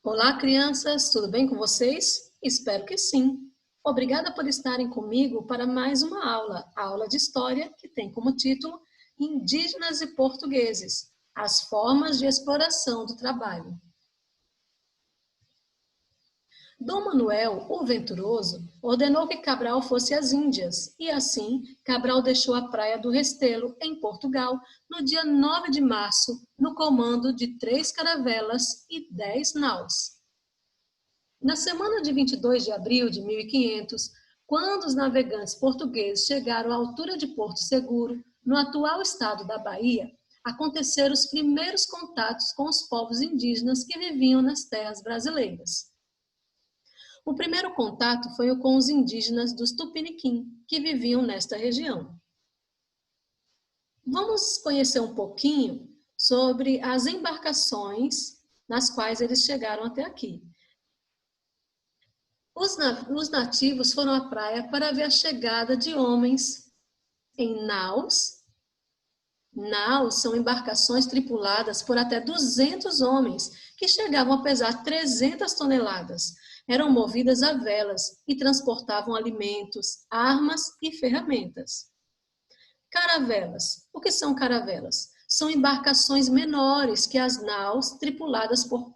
Olá, crianças, tudo bem com vocês? Espero que sim. Obrigada por estarem comigo para mais uma aula, a aula de História, que tem como título Indígenas e Portugueses, as formas de exploração do trabalho. Dom Manuel, o Venturoso, ordenou que Cabral fosse às Índias, e assim Cabral deixou a Praia do Restelo, em Portugal, no dia 9 de março, no comando de 3 caravelas e 10 naus. Na semana de 22 de abril de 1500, quando os navegantes portugueses chegaram à altura de Porto Seguro, no atual estado da Bahia, aconteceram os primeiros contatos com os povos indígenas que viviam nas terras brasileiras. O primeiro contato foi com os indígenas dos Tupiniquim, que viviam nesta região. Vamos conhecer um pouquinho sobre as embarcações nas quais eles chegaram até aqui. Os nativos foram à praia para ver a chegada de homens em naus. Naus são embarcações tripuladas por até 200 homens, que chegavam a pesar 300 toneladas. Eram movidas a velas e transportavam alimentos, armas e ferramentas. Caravelas. O que são caravelas? São embarcações menores que as naus, tripuladas por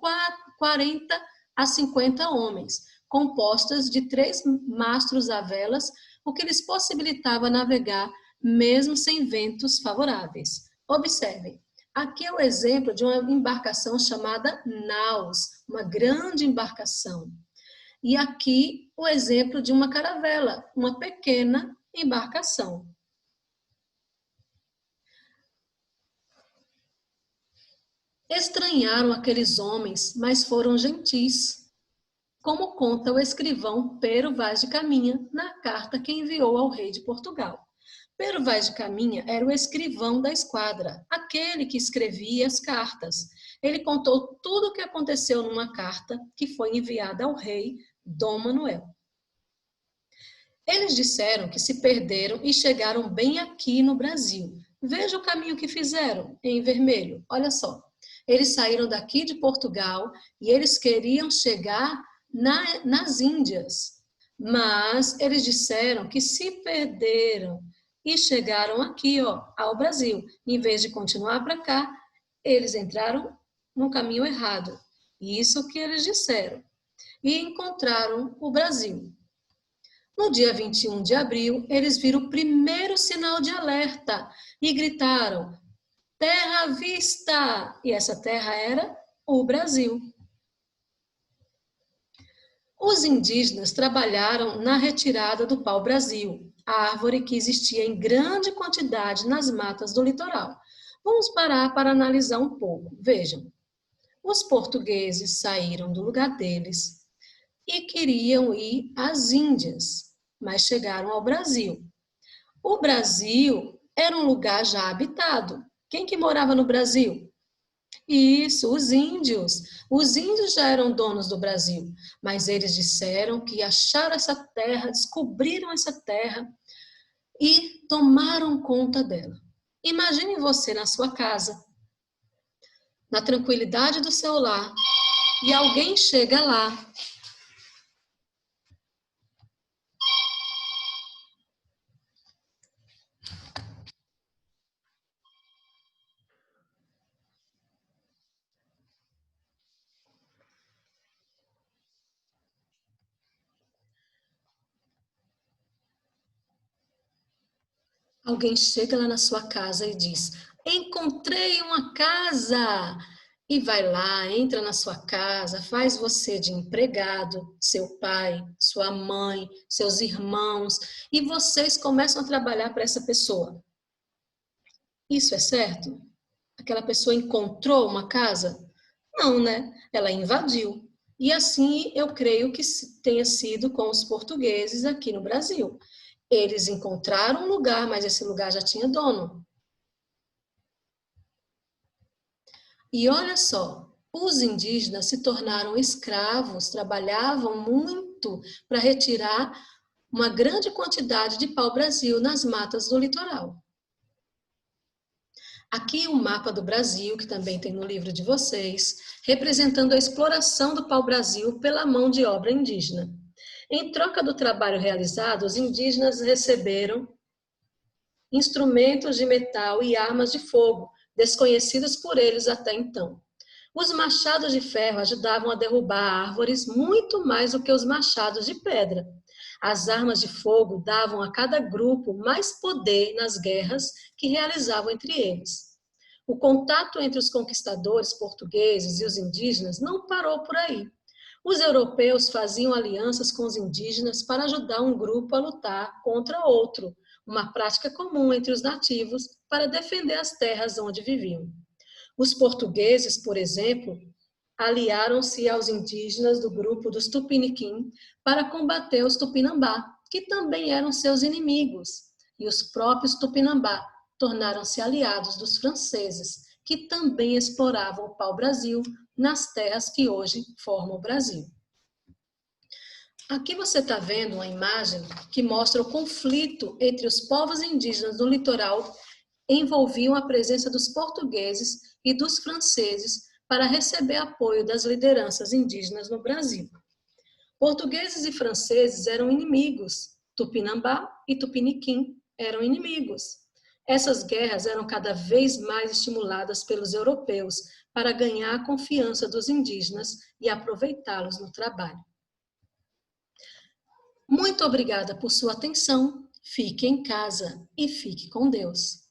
40 a 50 homens, compostas de 3 mastros a velas, o que lhes possibilitava navegar mesmo sem ventos favoráveis. Observem, aqui é o exemplo de uma embarcação chamada naus, uma grande embarcação. E aqui o exemplo de uma caravela, uma pequena embarcação. Estranharam aqueles homens, mas foram gentis, como conta o escrivão Pero Vaz de Caminha na carta que enviou ao rei de Portugal. Pero Vaz de Caminha era o escrivão da esquadra, aquele que escrevia as cartas. Ele contou tudo o que aconteceu numa carta que foi enviada ao rei Dom Manuel. Eles disseram que se perderam e chegaram bem aqui no Brasil. Veja o caminho que fizeram, em vermelho, olha só. Eles saíram daqui de Portugal e eles queriam chegar nas Índias, mas eles disseram que se perderam e chegaram aqui, ao Brasil. Em vez de continuar para cá, eles entraram no caminho errado. Isso que eles disseram. E encontraram o Brasil. No dia 21 de abril, eles viram o primeiro sinal de alerta e gritaram: terra à vista! E essa terra era o Brasil. Os indígenas trabalharam na retirada do pau-brasil, a árvore que existia em grande quantidade nas matas do litoral. Vamos parar para analisar um pouco. Vejam, os portugueses saíram do lugar deles e queriam ir às Índias, mas chegaram ao Brasil. O Brasil era um lugar já habitado. Quem que morava no Brasil? Isso, os índios. Os índios já eram donos do Brasil, mas eles disseram que acharam essa terra, descobriram essa terra e tomaram conta dela. Imagine você na sua casa, na tranquilidade do seu lar, e alguém chega lá. Alguém chega lá na sua casa e diz: encontrei uma casa! E vai lá, entra na sua casa, faz você de empregado, seu pai, sua mãe, seus irmãos, e vocês começam a trabalhar para essa pessoa. Isso é certo? Aquela pessoa encontrou uma casa? Não, né? Ela invadiu. E assim eu creio que tenha sido com os portugueses aqui no Brasil. Eles encontraram um lugar, mas esse lugar já tinha dono. E olha só, os indígenas se tornaram escravos, trabalhavam muito para retirar uma grande quantidade de pau-brasil nas matas do litoral. Aqui o mapa do Brasil, que também tem no livro de vocês, representando a exploração do pau-brasil pela mão de obra indígena. Em troca do trabalho realizado, os indígenas receberam instrumentos de metal e armas de fogo, desconhecidos por eles até então. Os machados de ferro ajudavam a derrubar árvores muito mais do que os machados de pedra. As armas de fogo davam a cada grupo mais poder nas guerras que realizavam entre eles. O contato entre os conquistadores portugueses e os indígenas não parou por aí. Os europeus faziam alianças com os indígenas para ajudar um grupo a lutar contra outro, uma prática comum entre os nativos para defender as terras onde viviam. Os portugueses, por exemplo, aliaram-se aos indígenas do grupo dos Tupiniquim para combater os Tupinambá, que também eram seus inimigos, e os próprios Tupinambá tornaram-se aliados dos franceses, que também exploravam o pau-brasil nas terras que hoje formam o Brasil. Aqui você está vendo uma imagem que mostra o conflito entre os povos indígenas do litoral envolviam a presença dos portugueses e dos franceses para receber apoio das lideranças indígenas no Brasil. Portugueses e franceses eram inimigos, Tupinambá e Tupiniquim eram inimigos. Essas guerras eram cada vez mais estimuladas pelos europeus para ganhar a confiança dos indígenas e aproveitá-los no trabalho. Muito obrigada por sua atenção, fique em casa e fique com Deus.